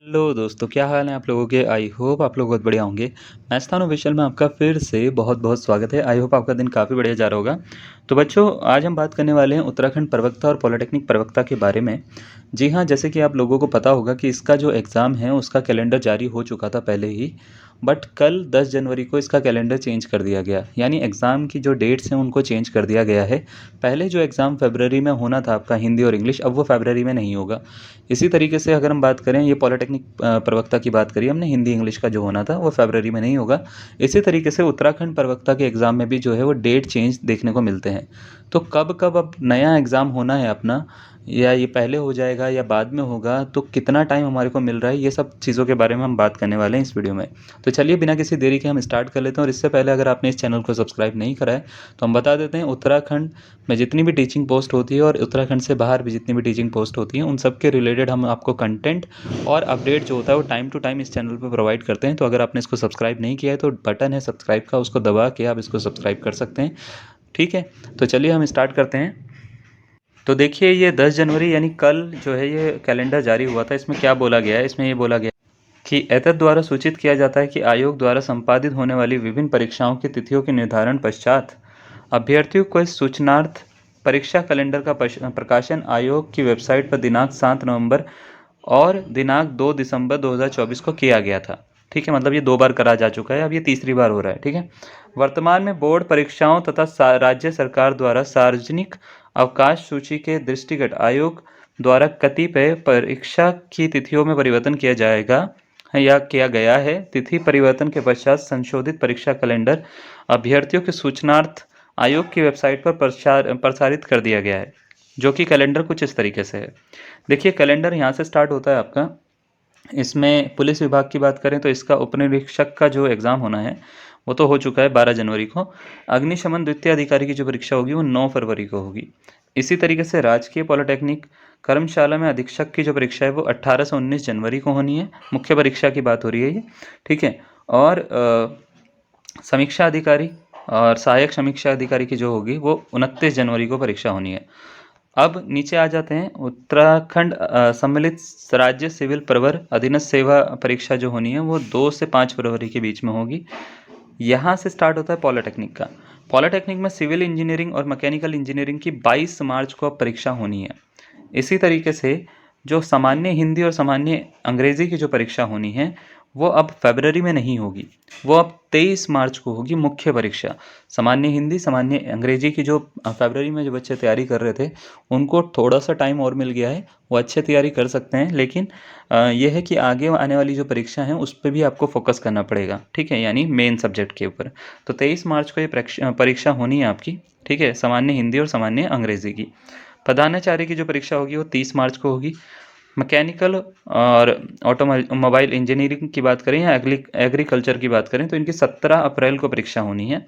Hello दोस्तों, क्या हाल है आप लोगों के। आई होप आप लोग बहुत बढ़िया होंगे। मैथ्स ऑफिशियल में आपका फिर से बहुत बहुत स्वागत है। आई होप आपका दिन काफ़ी बढ़िया जा रहा होगा। तो बच्चों, आज हम बात करने वाले हैं उत्तराखंड प्रवक्ता और पॉलिटेक्निक प्रवक्ता के बारे में। जी हाँ, जैसे कि आप लोगों को पता होगा कि इसका जो एग्ज़ाम है उसका कैलेंडर जारी हो चुका था पहले ही। बट कल 10 जनवरी को इसका कैलेंडर चेंज कर दिया गया, यानी एग्ज़ाम की जो डेट्स हैं उनको चेंज कर दिया गया है। पहले जो एग्ज़ाम फरवरी में होना था आपका हिंदी और इंग्लिश, अब वो फरवरी में नहीं होगा। इसी तरीके से अगर हम बात करें, ये पॉलिटेक्निक प्रवक्ता की बात करी हमने, हिंदी इंग्लिश का जो होना था वो फरवरी में नहीं होगा। इसी तरीके से उत्तराखंड प्रवक्ता के एग्ज़ाम में भी जो है वो डेट चेंज देखने को मिलते हैं। तो कब कब अब नया एग्ज़ाम होना है अपना, या ये पहले हो जाएगा या बाद में होगा, तो कितना टाइम हमारे को मिल रहा है, ये सब चीज़ों के बारे में हम बात करने वाले हैं इस वीडियो में। तो चलिए बिना किसी देरी के हम स्टार्ट कर लेते हैं। और इससे पहले अगर आपने इस चैनल को सब्सक्राइब नहीं करा है तो हम बता देते हैं, उत्तराखंड में जितनी भी टीचिंग पोस्ट होती है और उत्तराखंड से बाहर भी जितनी भी टीचिंग पोस्ट होती हैं उन सब के रिलेटेड हम आपको कंटेंट और अपडेट जो होता है वो टाइम टू टाइम इस चैनल पर प्रोवाइड करते हैं। तो अगर आपने इसको सब्सक्राइब नहीं किया है तो बटन है सब्सक्राइब का, उसको दबा के आप इसको सब्सक्राइब कर सकते हैं। ठीक है, तो चलिए हम स्टार्ट करते हैं। तो देखिए, ये 10 जनवरी यानी कल जो है ये कैलेंडर जारी हुआ था। इसमें क्या बोला गया है, इसमें ये बोला गया कि एतद द्वारा सूचित किया जाता है कि आयोग द्वारा संपादित होने वाली विभिन्न परीक्षाओं की तिथियों के निर्धारण पश्चात अभ्यर्थियों को इस सूचनार्थ परीक्षा कैलेंडर का प्रकाशन आयोग की वेबसाइट पर दिनांक 7 नवंबर और दिनांक 2 दिसंबर 2024 को किया गया था। ठीक है, मतलब ये 2 बार करा जा चुका है, अब ये तीसरी बार हो रहा है। ठीक है, वर्तमान में बोर्ड परीक्षाओं तथा राज्य सरकार द्वारा सार्वजनिक अवकाश सूची के दृष्टिगत आयोग द्वारा कतिपय परीक्षा की तिथियों में परिवर्तन किया जाएगा या किया गया है। तिथि परिवर्तन के पश्चात संशोधित परीक्षा कैलेंडर अभ्यर्थियों के सूचनार्थ आयोग की वेबसाइट पर प्रसारित कर दिया गया है, जो कि कैलेंडर कुछ इस तरीके से है। देखिए, कैलेंडर यहाँ से स्टार्ट होता है आपका। इसमें पुलिस विभाग की बात करें तो इसका उपनिरीक्षक का जो एग्ज़ाम होना है वो तो हो चुका है 12 जनवरी को। अग्निशमन द्वितीय अधिकारी की जो परीक्षा होगी वो 9 फरवरी को होगी। इसी तरीके से राजकीय पॉलिटेक्निक कर्मशाला में अधीक्षक की जो परीक्षा है वो 18 से 19 जनवरी को होनी है। मुख्य परीक्षा की बात हो रही है ये। ठीक है, और समीक्षा अधिकारी और सहायक समीक्षा अधिकारी की जो होगी वो 29 जनवरी को परीक्षा होनी है। अब नीचे आ जाते हैं। उत्तराखंड सम्मिलित राज्य सिविल प्रवर अधीनस्थ सेवा परीक्षा जो होनी है वो 2 से 5 फरवरी के बीच में होगी। यहाँ से स्टार्ट होता है पॉलिटेक्निक का। पॉलिटेक्निक में सिविल इंजीनियरिंग और मैकेनिकल इंजीनियरिंग की 22 मार्च को अब परीक्षा होनी है। इसी तरीके से जो सामान्य हिंदी और सामान्य अंग्रेजी की जो परीक्षा होनी है वो अब फरवरी में नहीं होगी, वो अब 23 मार्च को होगी मुख्य परीक्षा। सामान्य हिंदी सामान्य अंग्रेजी की जो फरवरी में जो बच्चे तैयारी कर रहे थे उनको थोड़ा सा टाइम और मिल गया है, वो अच्छे तैयारी कर सकते हैं। लेकिन यह है कि आगे आने वाली जो परीक्षा है उस पर भी आपको फोकस करना पड़ेगा। ठीक है, यानी मेन सब्जेक्ट के ऊपर। तो 23 मार्च को ये परीक्षा होनी है आपकी। ठीक है, सामान्य हिंदी और सामान्य अंग्रेजी की। प्रधानाचार्य की जो परीक्षा होगी वो 30 मार्च को होगी। मैकेनिकल और ऑटोमोबाइल इंजीनियरिंग की बात करें या एग्रीकल्चर की बात करें तो इनकी 17 अप्रैल को परीक्षा होनी है।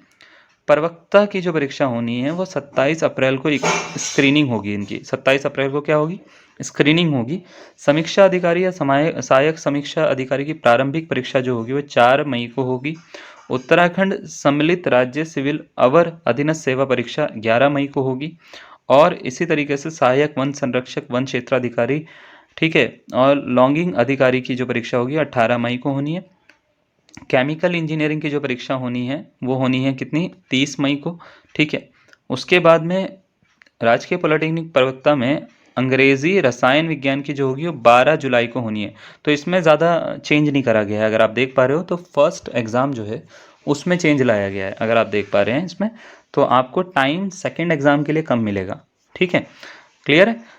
प्रवक्ता की जो परीक्षा होनी है वो 27 अप्रैल को एक स्क्रीनिंग होगी इनकी। 27 अप्रैल को क्या होगी, स्क्रीनिंग होगी। समीक्षा अधिकारी या सहायक समीक्षा अधिकारी की प्रारंभिक परीक्षा जो होगी वो 4 मई को होगी। उत्तराखंड सम्मिलित राज्य सिविल अवर अधीनस्थ सेवा परीक्षा 11 मई को होगी। और इसी तरीके से सहायक वन संरक्षक वन क्षेत्राधिकारी, ठीक है, और लॉगिंग अधिकारी की जो परीक्षा होगी 18 मई को होनी है। केमिकल इंजीनियरिंग की जो परीक्षा होनी है वो होनी है कितनी, 30 मई को। ठीक है, उसके बाद में राजकीय पॉलिटेक्निक प्रवक्ता में अंग्रेजी रसायन विज्ञान की जो होगी वो 12 जुलाई को होनी है। तो इसमें ज़्यादा चेंज नहीं करा गया है। अगर आप देख पा रहे हो तो फर्स्ट एग्ज़ाम जो है उसमें चेंज लाया गया है। अगर आप देख पा रहे हैं इसमें, तो आपको टाइम सेकेंड एग्ज़ाम के लिए कम मिलेगा। ठीक है, क्लियर है।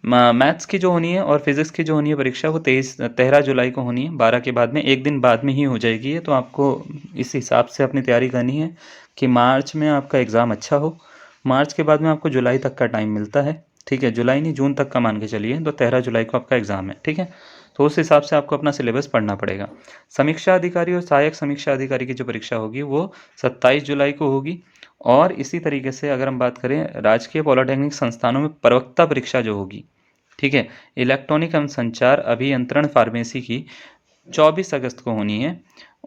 मैथ्स की जो होनी है और फिज़िक्स की जो होनी है परीक्षा वो 13 जुलाई को होनी है। 12 के बाद में एक दिन बाद में ही हो जाएगी ये। तो आपको इस हिसाब से अपनी तैयारी करनी है कि मार्च में आपका एग्ज़ाम अच्छा हो। मार्च के बाद में आपको जुलाई तक का टाइम मिलता है। ठीक है, जुलाई नहीं जून तक का मान के चलिए, तो 13 जुलाई को आपका एग्ज़ाम है। ठीक है, तो उस हिसाब से आपको अपना सिलेबस पढ़ना पड़ेगा। समीक्षा अधिकारी और सहायक समीक्षा अधिकारी की जो परीक्षा होगी वो 27 जुलाई को होगी। और इसी तरीके से अगर हम बात करें राजकीय पॉलिटेक्निक संस्थानों में प्रवक्ता परीक्षा जो होगी, ठीक है, इलेक्ट्रॉनिक एवं संचार अभियंत्रण फार्मेसी की 24 अगस्त को होनी है।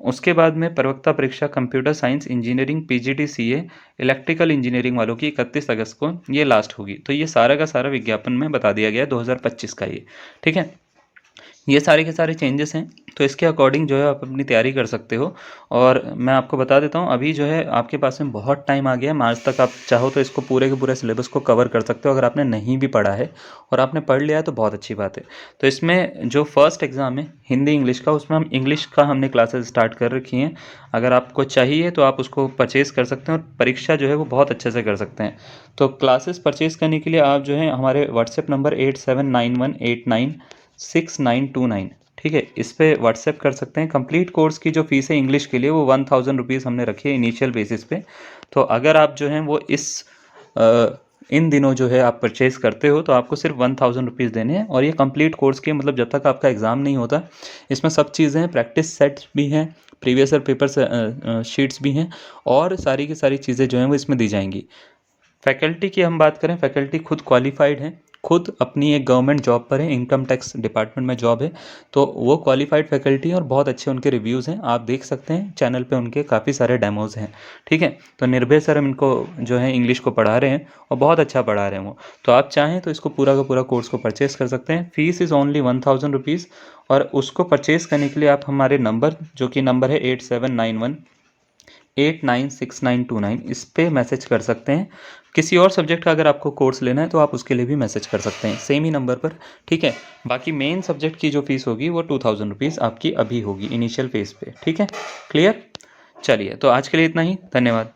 उसके बाद में प्रवक्ता परीक्षा computer science engineering PGDCA electrical engineering वालों की 31 अगस्त को ये लास्ट होगी। तो ये सारा का सारा विज्ञापन में बता दिया गया है 2025 का ये। ठीक है, ये सारे के सारे चेंजेस हैं, तो इसके अकॉर्डिंग जो है आप अपनी तैयारी कर सकते हो। और मैं आपको बता देता हूँ, अभी जो है आपके पास में बहुत टाइम आ गया है, मार्च तक आप चाहो तो इसको पूरे के पूरे सिलेबस को कवर कर सकते हो। अगर आपने नहीं भी पढ़ा है और आपने पढ़ लिया है तो बहुत अच्छी बात है। तो इसमें जो फर्स्ट एग्ज़ाम है हिंदी इंग्लिश का, उसमें हम इंग्लिश का हमने क्लासेस स्टार्ट कर रखी हैं। अगर आपको चाहिए तो आप उसको परचेज़ कर सकते हैं और परीक्षा जो है वो बहुत अच्छे से कर सकते हैं। तो क्लासेस परचेज़ करने के लिए आप जो है हमारे व्हाट्सएप नंबर 8791896929, ठीक है, इस पे व्हाट्सएप कर सकते हैं। कंप्लीट कोर्स की जो फ़ीस है इंग्लिश के लिए वो 1000 रुपीज़ हमने रखी है इनिशियल बेसिस पे। तो अगर आप जो हैं वो इन दिनों जो है आप परचेज़ करते हो तो आपको सिर्फ 1000 रुपीज़ देने हैं, और ये कंप्लीट कोर्स के मतलब जब तक आपका एग्ज़ाम नहीं होता, इसमें सब चीज़ें हैं, प्रैक्टिस सेट्स भी हैं, प्रीवियस ईयर पेपर शीट्स भी हैं, और सारी की सारी चीज़ें जो हैं वो इसमें दी जाएंगी। फैकल्टी की हम बात करें, फैकल्टी खुद क्वालिफाइड हैं, खुद अपनी एक गवर्नमेंट जॉब पर है, इनकम टैक्स डिपार्टमेंट में जॉब है, तो वो क्वालिफाइड फैकल्टी हैं और बहुत अच्छे उनके रिव्यूज़ हैं। आप देख सकते हैं चैनल पे उनके काफ़ी सारे डेमोज़ हैं, ठीक है। तो निर्भय सर हम इनको जो है इंग्लिश को पढ़ा रहे हैं और बहुत अच्छा पढ़ा रहे हैं वो। तो आप चाहें तो इसको पूरा का पूरा कोर्स को परचेज़ कर सकते हैं। फ़ीस इज़ ओनली 1000 रुपीज़, और उसको परचेज़ करने के लिए आप हमारे नंबर, जो कि नंबर है 8791896929, इस पे मैसेज कर सकते हैं। किसी और सब्जेक्ट का अगर आपको कोर्स लेना है तो आप उसके लिए भी मैसेज कर सकते हैं सेम ही नंबर पर, ठीक है। बाकी मेन सब्जेक्ट की जो फीस होगी वो 2000 रुपीज़ आपकी अभी होगी इनिशियल फेज़ पे, ठीक है। क्लियर? चलिए, तो आज के लिए इतना ही, धन्यवाद।